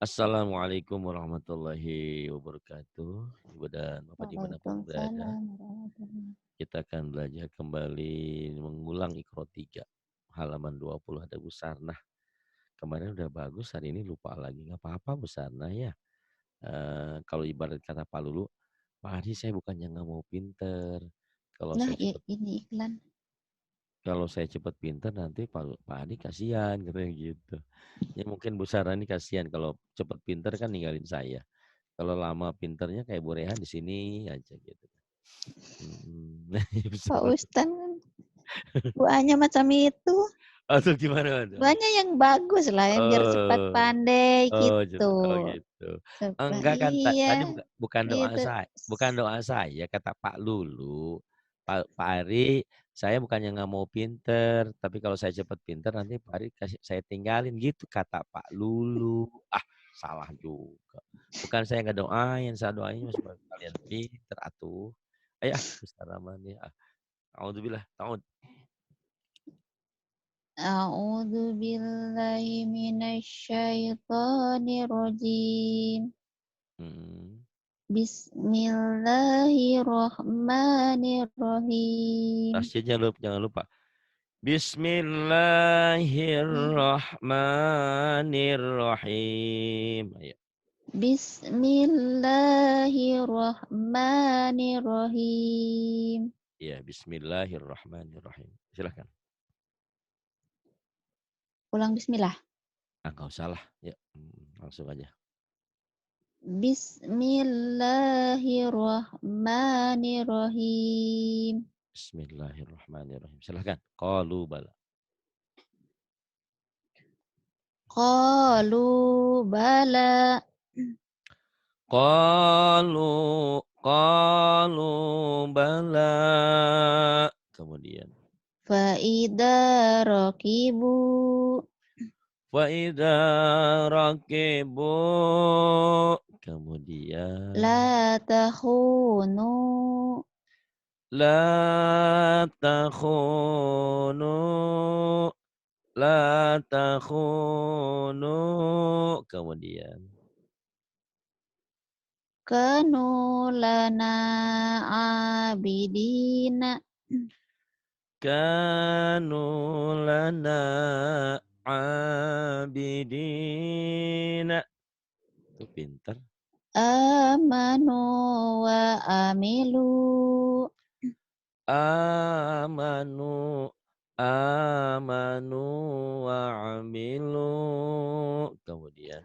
Assalamualaikum warahmatullahi wabarakatuh. Ibu dan Bapak dimanapun berada, Waalaikumsalam warahmatullahi. kita akan belajar kembali mengulang Iqra 3, halaman 20 ada Bu Sarnah. Kemarin udah bagus, hari ini lupa lagi. Nggak apa-apa Bu Sarnah ya. Kalau ibarat kata Pak Lulu, Pak Adi saya bukannya nggak mau pinter. Kalau Lah, saya cepet ini iklan. kalau saya cepet pinter nanti Pak Adi kasihan katanya gitu. Ya mungkin Bu Sarnah ini kasihan kalau cepet pinter kan ninggalin saya. Kalau lama pinternya kayak Bu Rehan di sini aja gitu. Pak Ustaz kan doanya macam itu. Atau gimana tuh? Doanya yang bagus lah, yang biar cepat Oh, pandai oh, gitu. oh gitu. Enggak kan tadi Iya, bukan doa itu. saya, bukan doa saya kata Pak Lulu. Pak Ari, saya bukannya nggak mau pinter, tapi kalau saya cepat pinter nanti Pak Ari kasih saya tinggalin gitu kata Pak Lulu. Ah, salah juga. Bukan saya nggak doain, saya doain supaya kalian pinter atuh. Ayah, besar aman ya. Alhamdulillah, tahun. A'udzu billahi minasyaitonir rajim. Hmm. Bismillahirrahmanirrahim. Tasjidnya jangan lupa. Bismillahirrahmanirrahim. Ayo. Bismillahirrahmanirrahim. Ya, bismillahirrahmanirrahim. Silahkan. Ulang bismillah. Enggak usah lah. Ya, langsung aja. Bismillahirrahmanirrahim. Bismillahirrahmanirrahim. Silahkan. Qalu bala. Qalu bala. Qalu bala. Kemudian. Faida rakibu. Wa idza rakibu. Kemudian. La takhunu. La takhunu. La takhunu. Kemudian. Kanu lana abidina. Kanu lana abidina. Tuh pintar. Amanu wa amilu. Amanu. Amanu wa amilu. Kemudian.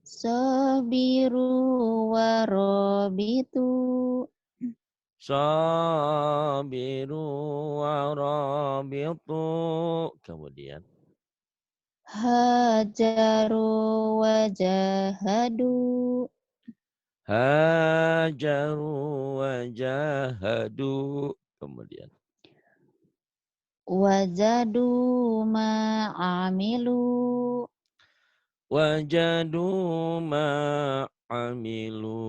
Sabiru wa robitu. Sabiru wa rabitu. Kemudian. Hajaru wa jahadu. Hajaru wa jahadu. Kemudian. Wajadu ma'amilu. Wajadu ma'amilu.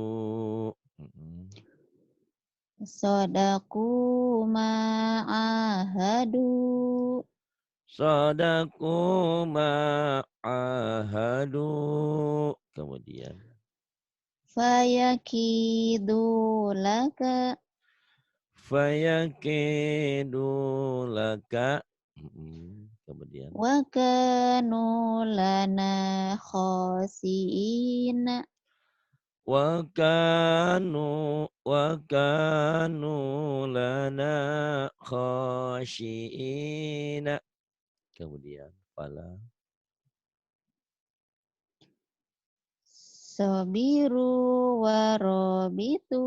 Sodaku ma'ahadu. Sadaku ma'ahadu. Kemudian. Fayakidu laka. Fayakidu laka. Kemudian. Wa kanu lana khosiina. Wa kanu lana khashiina. Kemudian fala. Sabiru wa robitu.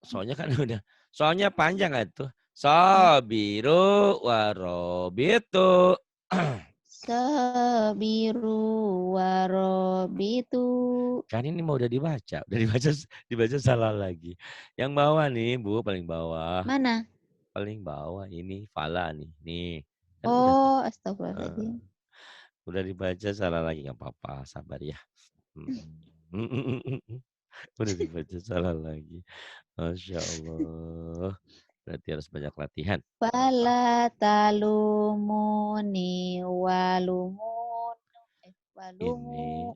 Soalnya kan udah. Soalnya panjang kan tuh. Sabiru warobitu. Sabiru wa robitu. Kan ini mau udah dibaca. Udah dibaca salah lagi. Yang bawah nih Bu, paling bawah. Mana? Paling bawah ini fala nih. Nih. Kan Oh, uh, astagfirullahaladzim. udah dibaca salah lagi nggak apa-apa, sabar ya. Udah dibaca salah lagi. Masya Allah. Berarti harus banyak latihan. Fala talumuni walumun. walumu.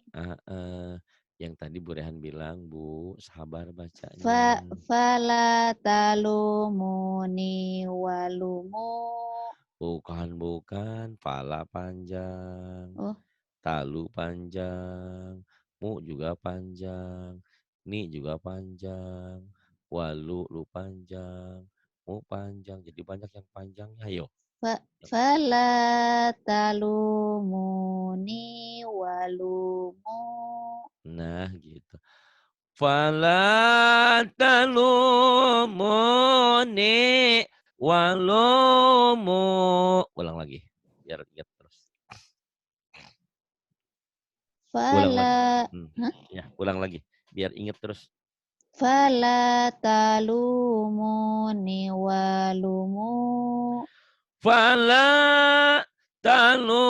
Yang tadi Bu Rehan bilang, Bu, sabar bacanya. Fala talumuni walumu. Bukan, fala panjang, Oh, talu panjang, mu juga panjang, ni juga panjang, walu lu panjang, mu panjang. Jadi banyak yang panjangnya, ayo. fala talumuni walumu. Nah, gitu. Fala talumuni walumu. Ulang lagi, biar ingat terus. Ulang lagi. Fala, Ya, ulang lagi, biar ingat terus. fala talumuni walumu. Fala talumuni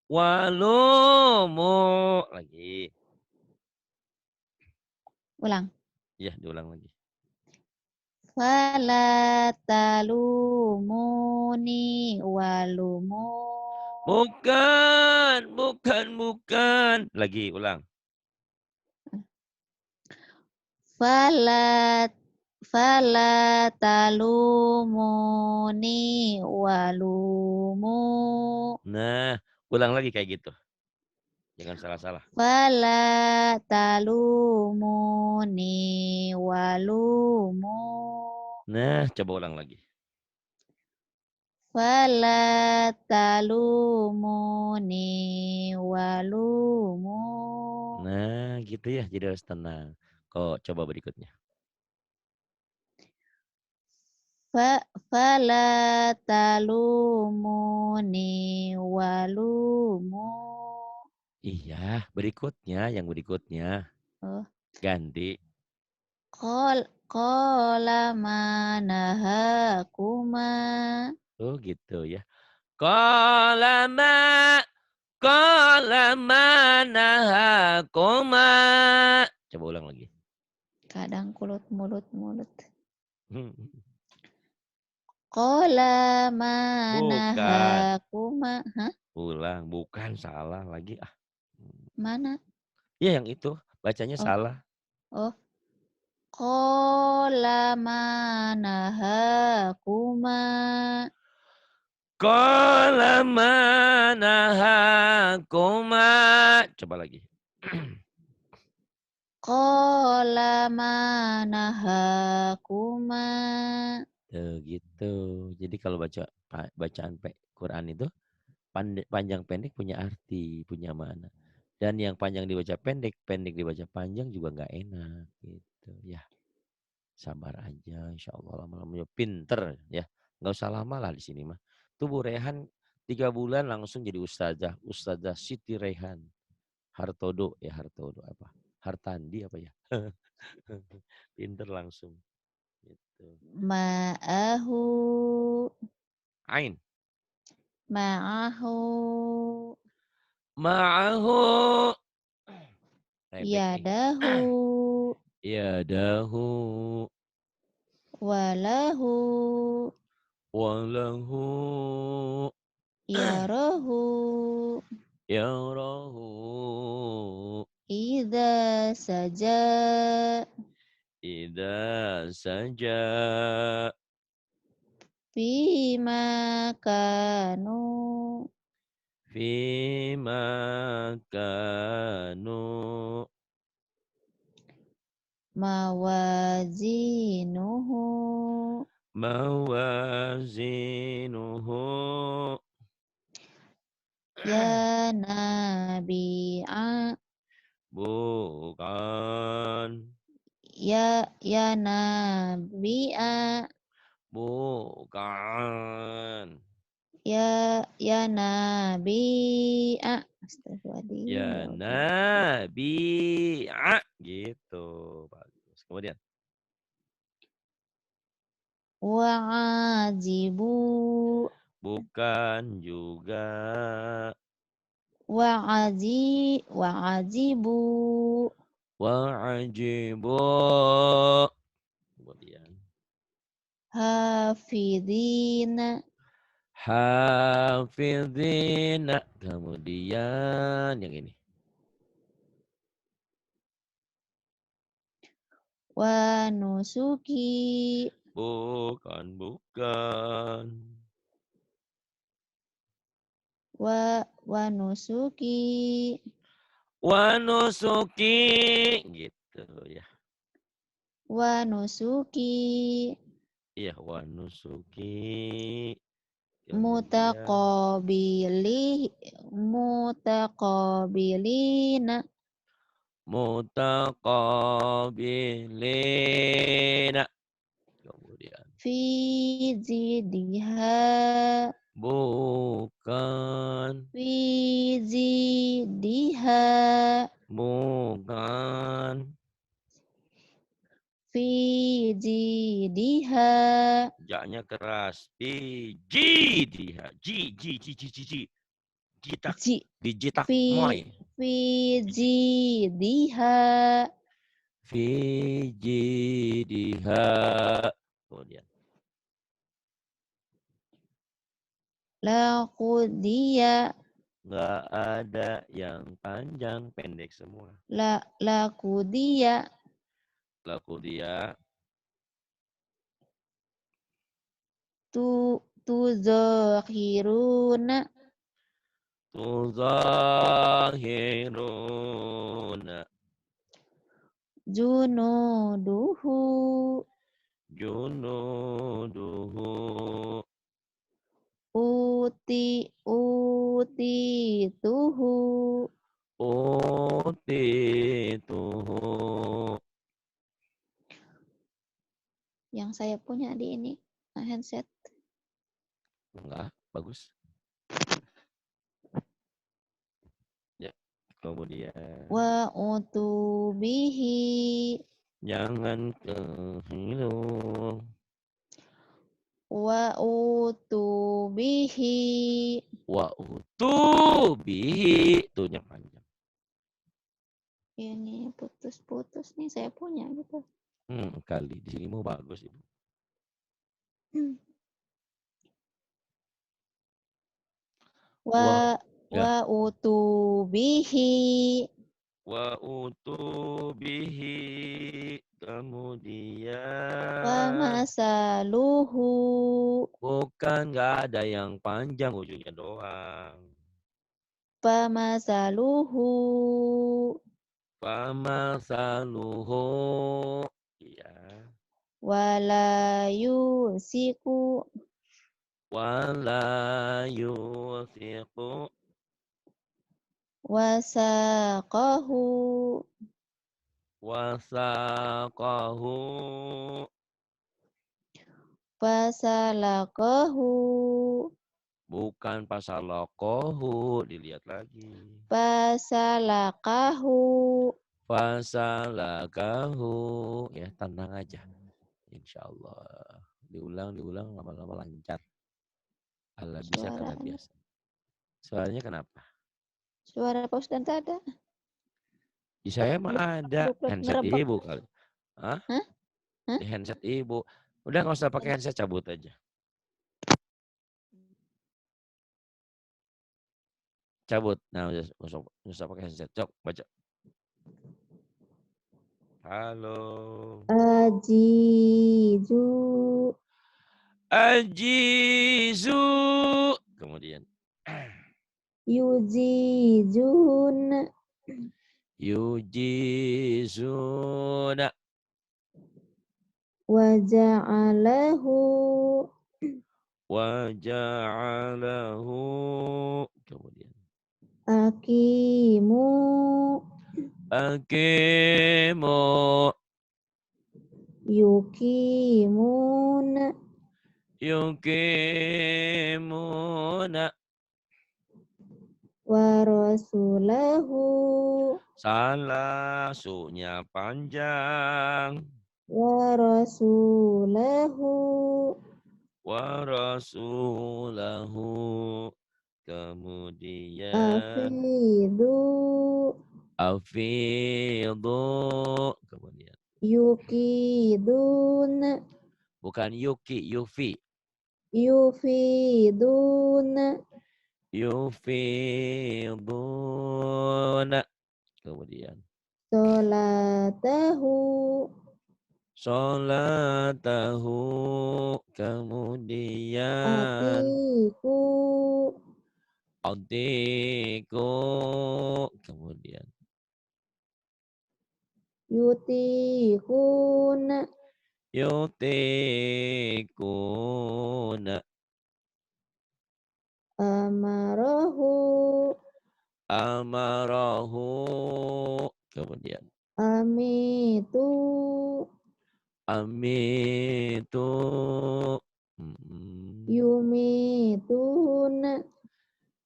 walumu. Lagi. Ulang. Ya, diulang lagi. Fala talumuni walumu. Bukan. Lagi, ulang. Fala talumuni walumu. Nah, ulang lagi kayak gitu. Jangan salah-salah. Fala talumuni walumu. Nah, coba ulang lagi. Fala talumuni walumu. Nah, gitu ya. Jadi harus tenang. Kok coba berikutnya. Fala talumuni walumu. Iya, yang berikutnya. Oh, Ganti. qala manahakuma. Oh, gitu ya. Qala nahakuma. Coba ulang lagi. Kadang mulut. Qala Bukan. manahakuma. Hah? Ulang. Bukan. Salah lagi. Mana? Ya, yang itu. Bacanya Oh, salah. oh. Qala manahakuma. Qala nahakuma. Coba lagi. Qala manahakuma. Gitu. Jadi kalau bacaan Quran itu panjang pendek punya arti, punya makna. Dan yang panjang dibaca pendek, pendek dibaca panjang juga nggak enak gitu ya. Sabar aja, insya Allah lama-lama pinter ya. Nggak usah lama lah di sini mah. Tuh Bu Rehan 3 bulan langsung jadi Ustazah Siti Rehan. Hartodo apa? Hartandi apa ya? Pinter langsung gitu. Ma'ahu. Ain. Ma'ahu. Ma'ahu. Rebek nih. Yadahu. Yadahu. Walahu. Walahu. Yarahu. Yarahu. Idza saja. Ida saja. Fima kanu. Fima kanu. Mawazinuhu. Mawazinuhu. Ya nabi'a. Bukan. Ya nabi'a. Bukan. Ya nabi'a. Ya Astagfirullahaladzim. nabi'a. Gitu. Bagus. Kemudian. Wa'ajibu. Bukan juga. Wa'ajibu. Wa'ajibu. Kemudian. Hafidhina. Hafidhina. Kemudian yang ini. Wa nusuki. Bukan, bukan. Wa nusuki. Wa nusuki. Gitu ya. Wa nusuki. Iya, wa nusuki. Kemudian Mutaqabilina. mutaqabilina. Kemudian Fi zidiha. bukan, Fi zidiha. bukan. Fi zidiha. Ja-nya keras. Diha. Ji. Jitak. Ji. Dijitak Fi moy. fi zidiha. Fi jidiha. Kemudian. Laqudiya. Nggak ada yang panjang, pendek semua. Laqudiya. Laku dia. Tuzahiruna. Tuzahiruna. Junuduhu. Junuduhu. Utituhu. Utituhu. Yang saya punya di ini handset. Enggak, bagus. Ya, kemudian. Wa utubihi. Jangan kehilu. Wa utubihi. Wa utubihi. Tuhnya panjang. Ini putus-putus nih saya punya gitu. Kali di sini mau bagus Ibu. Wa Ya. utubihi. Wa utubihi. Kemudian. Wa masaluhu. Bukan, nggak ada yang panjang, ujungnya doang. Pamasaluhu. Famasaluhu. Iya. Wala yusiku. Wala yusiku. Wasaqahu. Wasaqahu. Fasalaqahu. Bukan pasalakohu, dilihat lagi. Fasalaqahu. Fasalakahu. Ya, tenang aja. Insya Allah. Diulang, lama-lama lancar. Allah bisa karena Suaranya. biasa. Suaranya kenapa? Suara Pak Ustadz ada. Di saya mah ada handset Ngerebek. ibu kali. Hah? Hah? Di handset ibu. Udah nggak usah pakai handset, cabut aja. Cabut. Nah, udah nggak usah pakai handset. Cok, baca. Halo. Ajizu. Ajizu. Kemudian. Yujizun. Yujizuna. Waja'alahu. Waja'alahu. Kemudian. Akimu. Akimu. Yukimun. Yukimuna. Warasulahu. Salah, sunya panjang. Warasulahu. Warasulahu. Kemudian. Afidu. Afidu. Kemudian. Yukidun. Bukan yuki, yufi. yufiduna, yufiduna. Kemudian sholatahu, sholatahu. Kemudian atiku, atiku. Kemudian yutikuna, yutikuna. amarahu, Amarahu. Kemudian amitu, amitu. Mm. yumituna,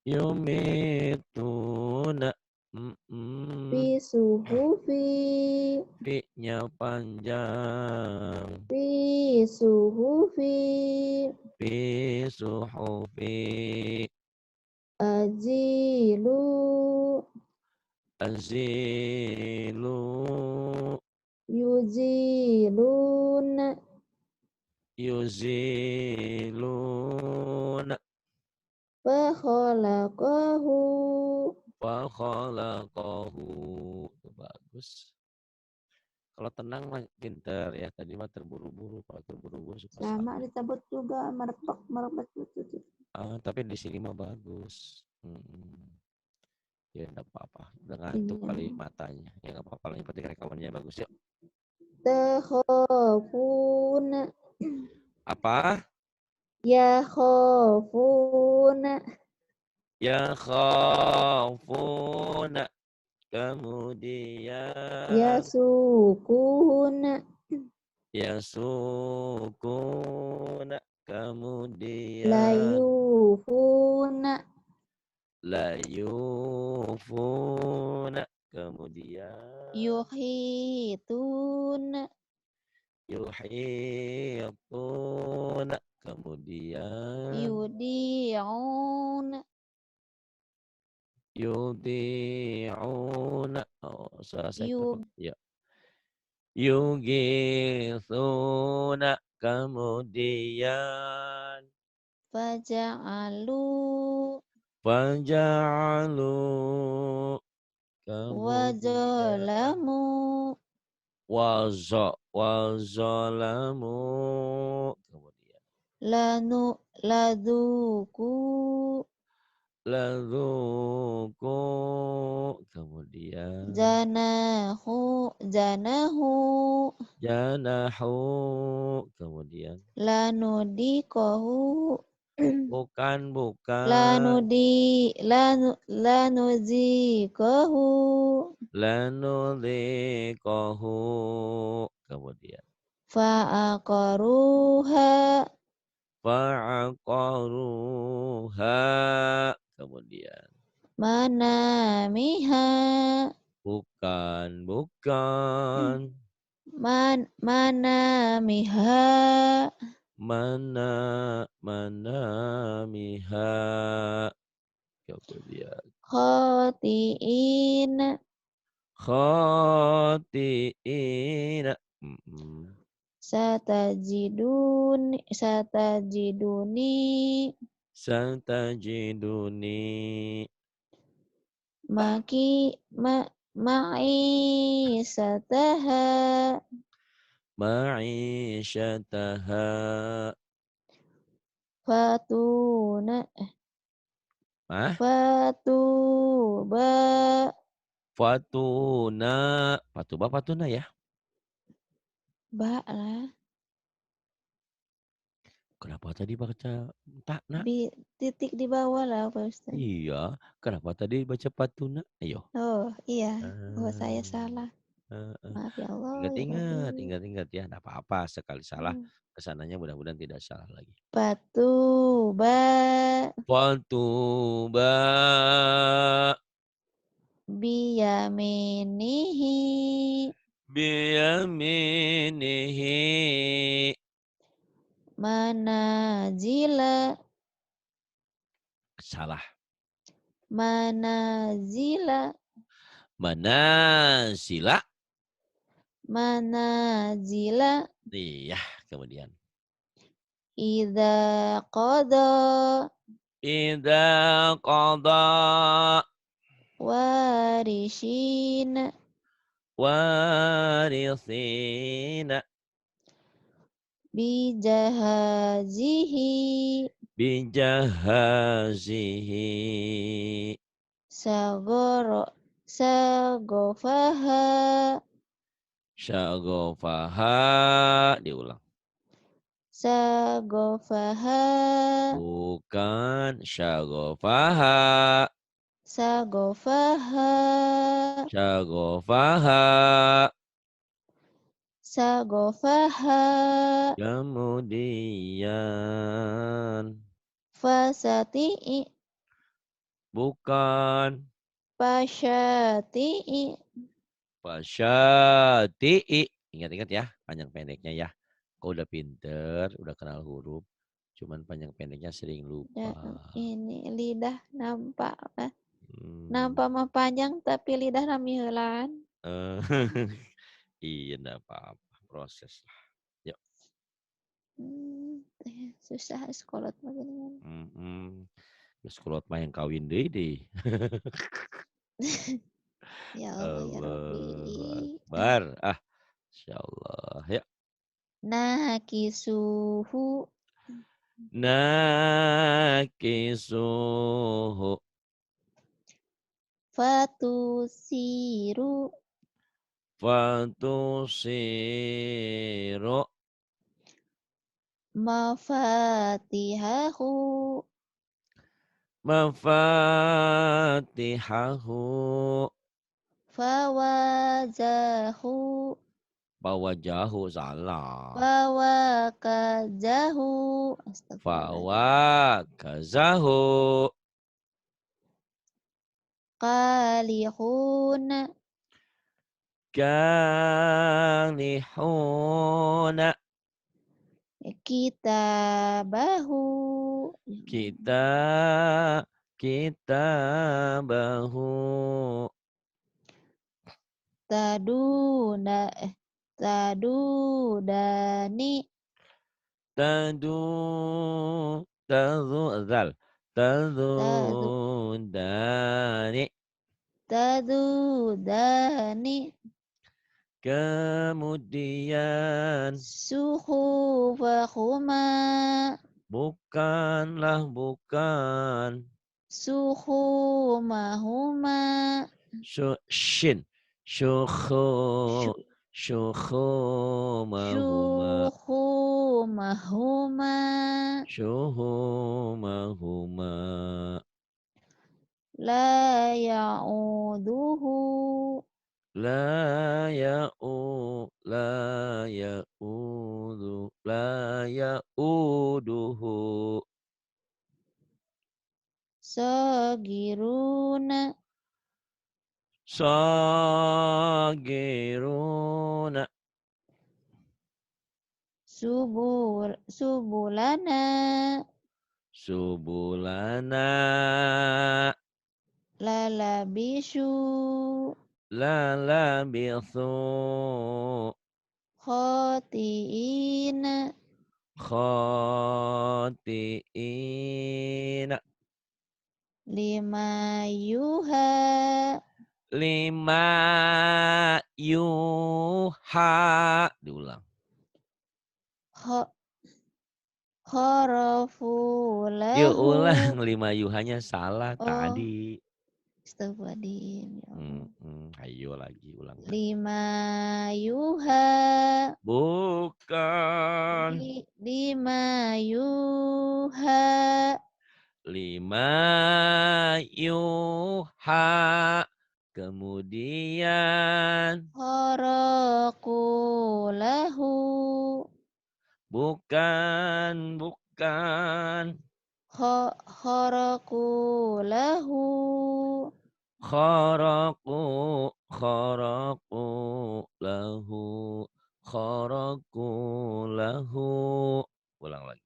Yumituna. Mm-mm. fisuhufi, Fi-nya panjang. fisuhufi, Fi suhufi. ajilu, Azilu. yujiluna, Yuziluna. fakhalaqahu, Fakhalaqahu. Itu bagus. Kalau tenang mah pinter ya. Tadi mah terburu-buru. Kalau terburu-buru suka sama salah. disebut juga merpek merpek itu. Tapi di sini mah bagus. Ya enggak apa-apa. Udah ngantuk Iya. kali matanya. Ya enggak apa-apa. Yang penting rekamannya bagus. Yuk. Takhafuna, Apa? yakhafuna, Ya khafuna. Kemudian yasukuna, ya sukuna. Kemudian layufuna, la yufuna. Kemudian yuhituna, yuhituna. Kemudian yudi'una, yudi'una. Oh, suara saya yub, telepon. Ya. Yugithuna. Kemudian faja'alu, faja'alu. Kemudian wajalamu, wazalamu. Kemudian laduku, ladzuku. Kemudian janahu, janahu. Kemudian lanudikohu, bukan lanuzikohu, lanudhiqahu. Kemudian fa'aqaruha, fa'aqaruha. Kemudian manamiha, bukan manamiha, manamiha. Kemudian khoti'ina, khati'ina. satajiduni, Satajiduni maki ma'isataha, ma'isyataha. fatuna, Hah? fatuba, Fatuna. Fatuba, fatuna ya. ba lah, Kenapa tadi baca tak nak? titik di bawah lah Pak Ustaz. Iya. Kenapa tadi baca fatuna? Ayo. Oh iya, oh saya Ah, salah. ah, ah. Maaf ya Allah ya Ingat-ingat, Rabbi. ingat-ingat ya. Tidak apa-apa. Sekali salah, Hmm. kesananya mudah-mudahan tidak salah lagi. Patuba, Fatuba. biyaminihi, Biyaminihi. manazila, Salah. manazila, Manazila. manazila, Iya, kemudian Idza qada Idza qada warishin warisina bijahazihi bijahazihi sagoro sagofaha syagofaha diulang. sagofaha Bukan syagofaha. sagofaha Syagofaha. sagofaha Kemudian. fasati'i Bukan. pasyati'i Pasyati'i. Ingat-ingat ya, panjang pendeknya ya. Kau udah pinter, udah kenal huruf. Cuman panjang pendeknya sering lupa. ini lidah nampak apa? Hmm. Nampak mah panjang tapi lidah nami heulaan. Eh, iya, enggak apa-apa. Proses lah. Yuk. Susah sekolot mah geuningan. Terus kalau mah yang kawin deh. Ya Allah ya Allahu Rabbi. Akbar. Ah, insyaallah. Ya. Nakisuhu Nakisuhu. fatusiru Fatusiru. mafatihahu Mafatihahu. fawazahu Fawajahu salah. fawakazahu astagfirullahaladzim Fawakazahu. qalihun Kalihuna. kitabahu Kita bahu taduna tadudani tadu tadu zal tadu tadu dani. tadudani Kemudian suhufahuma bukanlah bukan suhumahuma shin syukhu Syu- syukhumahuma syuhumahuma syuhumahuma la ya'uduhu la ya'udu la ya'uduhu sagiruna sagiruna subulana subulana lalabisu la labithu khotiina khati'ina lima yuha lima yuha diulang kho- kharafu yuk lahu ulang lima yuhanya salah oh tadi. astagfirullahaladzim ya Allah Ayo lagi ulang lagi. lima yuha Bukan lima yuha lima yuha kemudian kharaku lahu bukan kharaku lahu kharaku kharaku lahu kharaku lahu ulang lagi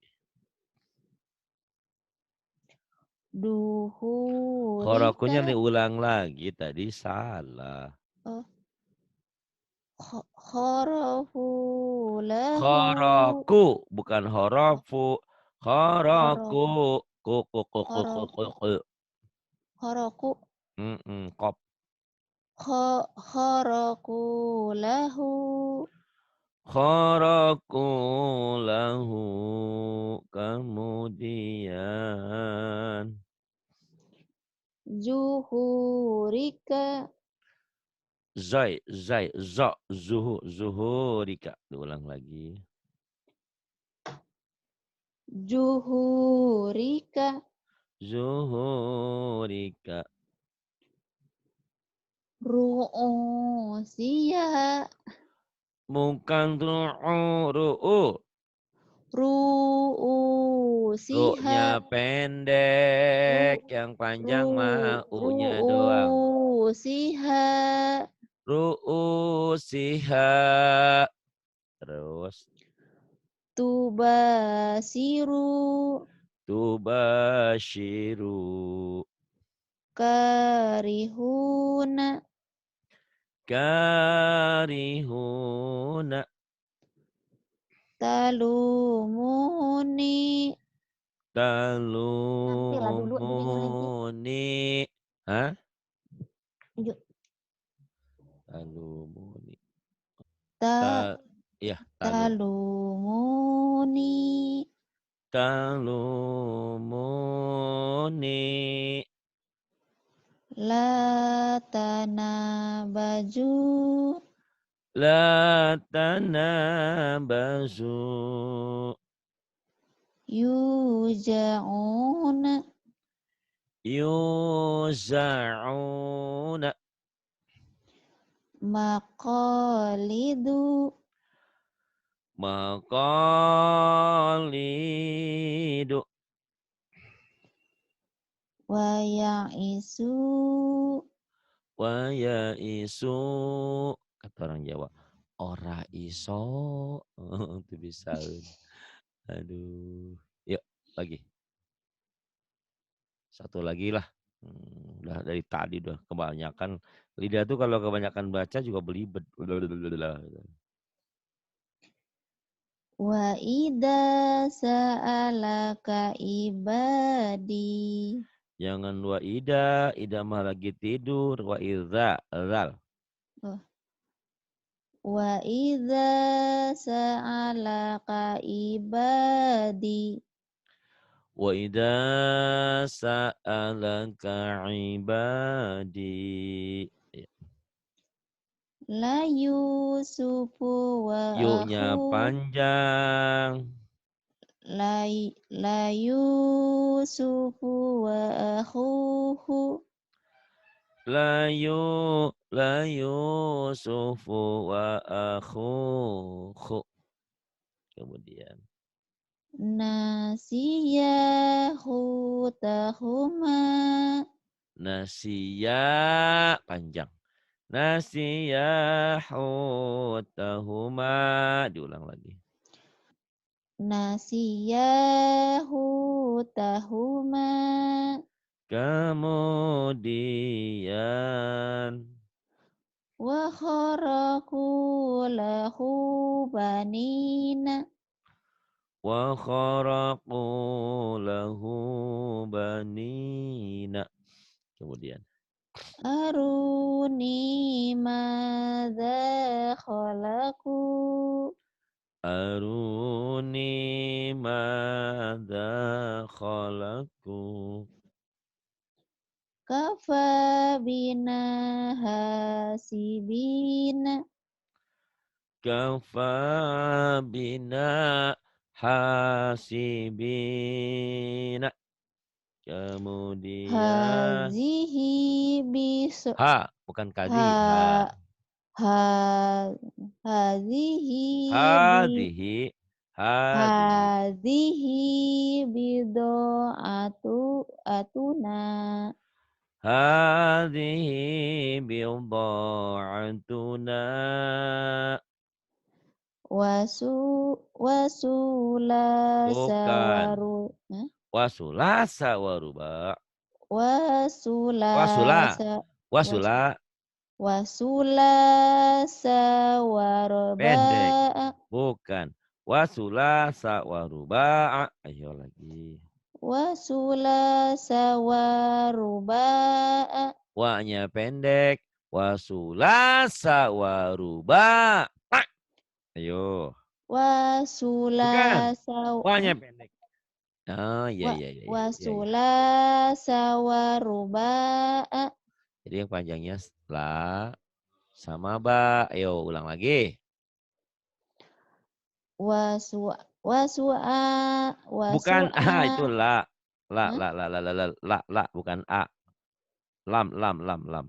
kharakunya duhurika diulang lagi tadi salah oh Kharafu lahu. Kharaku, bukan harafu. Khara Kharaku. khara Ku. kharaku Qaf. kharaku lahu Kharaku lahu. Kemudian. zuhurika Zuhurika. Diulang lagi. zuhurika Zuhurika. ru'usiha Bukan ru'u. Ru-nya ru'usiha pendek, ru yang panjang mah ru u-nya doang. ru'usiha Ru'usiha. Terus tubasiru tubashiru. karihuna Karihuna. talumuni. Tampil dulu dirinya lagi. Talumuni. Hah? Yuk. Talumuni. Ta Iya, talumuni talumuni. la tanabaju La tanabazu. yujauna Yuza'una. maqalidu Maqalidu. wa ya'isu Wa ya'isu. Kata orang Jawa. Ora iso. Itu bisa. Aduh. Yuk, lagi. Satu lagi lah. Udah dari tadi udah kebanyakan. Lidah tuh kalau kebanyakan baca juga belibet. wa idza sa'alaka ibadi. Jangan ida mah lagi tidur. Wa idza, zal. Oh. Wa idza sa'alaka ibadi Wa idza sa'alaka ibadi. la yusufu wa Yuknya akhu panjang. la yusufu wa akhuhu La yusufu wa akhuhu. Kemudian. nasiyahu tahuma Nasiya panjang. Nasiyahu tahuma. Diulang lagi. nasiyahu tahuma Kemudian. wa kharaku lahu banina Wa kharaqu lahu banina. Kemudian. aruni madza khalaqu Aruni madza khalaqu. kafa bina hasibina Kafa bina hasibina. Kemudian. hazihi bis Ha, bukan kadi. Ha. ha ha hazihi bi Hadihi. Hadihi. hazihi bidoatu atuna Hadihi bidha'atuna. wasulasa Bukan. waru Wasulasa waruba. Wasula. wasulasa was Wasula. Wa sulasa wa Pendek. ruba'a. Bukan. Wa sulasa wa ruba'a. Ayo lagi. Wa sulasa wa ruba'a. Wa-nya pendek. Wa sulasa wa ruba'a. Ayo. Wa Bukan. sulasa Wa-nya pendek. Oh, iya, wa iya, iya, wa iya, iya, iya. sulasa wa ruba'a. Jadi yang panjangnya setelah sama ba. Ayo ulang lagi. Wa su wa su'a wa Bukan a, itu su'a. la. La, Hah? la, la, la, la, la, la, la, bukan a. Lam, lam, lam, lam.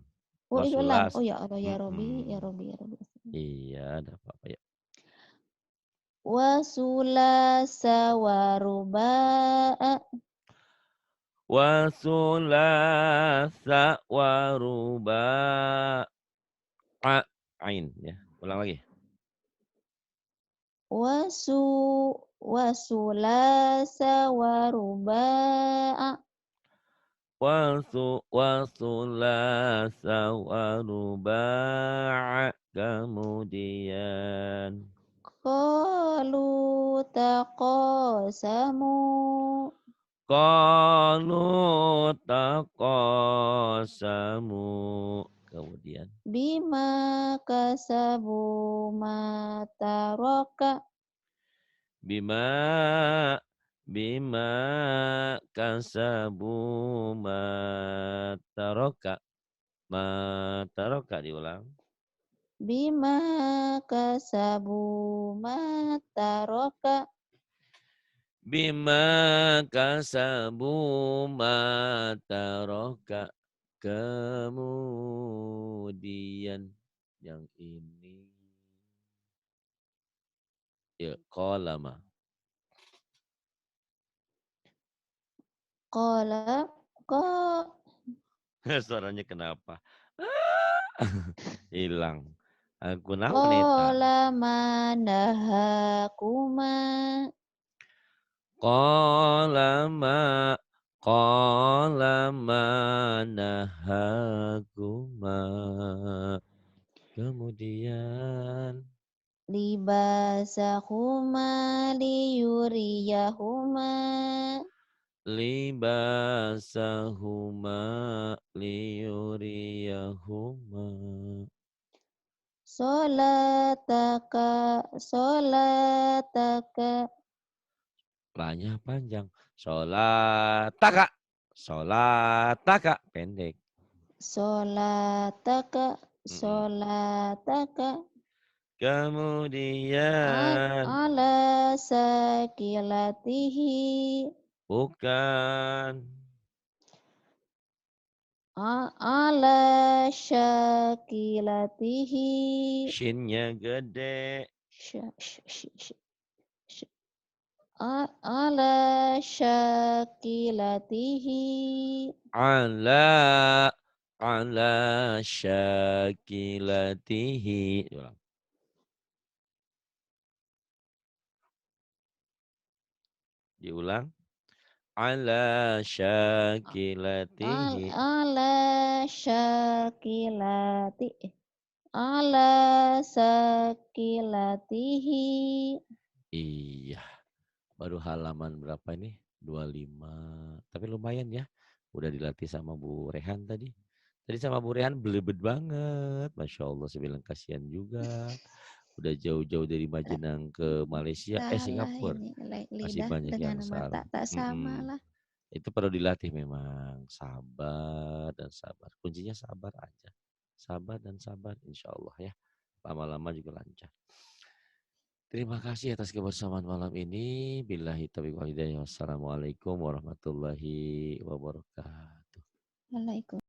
Oh itu lam. Wasulas. Oh ya Allah ya Robbi, ya Mm-mm. Robbi, ya Robbi. Iya, ada apa-apa ya. Wa sulasa wa ruba'a. Wasulasa waruba. Ain ya. Ulang lagi. Wasu wasulasa wa ruba'a. Wasulasa waruba. Kemudian. Qalu taqasamu. Qalu taqasamu. Kemudian. Bima kasabu mataraka. Bima bima kasabu mataroka. Mataroka diulang. Bima kasabu mataraka. Bima kasabu mataroka. Kemudian yang ini ya kolama. Qala qa Suaranya kenapa? Hilang. Aku naon eta? qala manahakuma. Qala ma nahakuma. Kemudian Libasahuma liyuriyahuma. libasahuma liyuriyahuma. Solataka solataka Lanya panjang. Sholataka. Sholataka pendek. solataka Mm-mm. solataka Kemudian ala sakilatihi bukan ala syakilatihi shinnya gede. Sya- sya- sya- sya- sya- ala syakilatihi Ala syakilatihi. Ulang. Diulang. Ala syakilatihi. ala syakilati ala sakilatihi. Iya, baru halaman berapa ini? 25. Tapi lumayan ya. Udah dilatih sama Bu Rehan tadi. Tadi sama Bu Rehan belebet banget. Masya Allah, saya bilang kasihan juga. Udah jauh-jauh dari Majenang ke Malaysia, Salah Singapura. ini Masih lidah banyak dengan yang mata salah. tak sama Mm-mm. lah. Itu perlu dilatih memang. Sabar dan sabar. Kuncinya sabar aja. Sabar dan sabar insya Allah ya. Lama-lama juga lancar. Terima kasih atas kebersamaan malam ini. Billahi taufiq wal hidayah. Wassalamualaikum warahmatullahi wabarakatuh. Waalaikumsalam.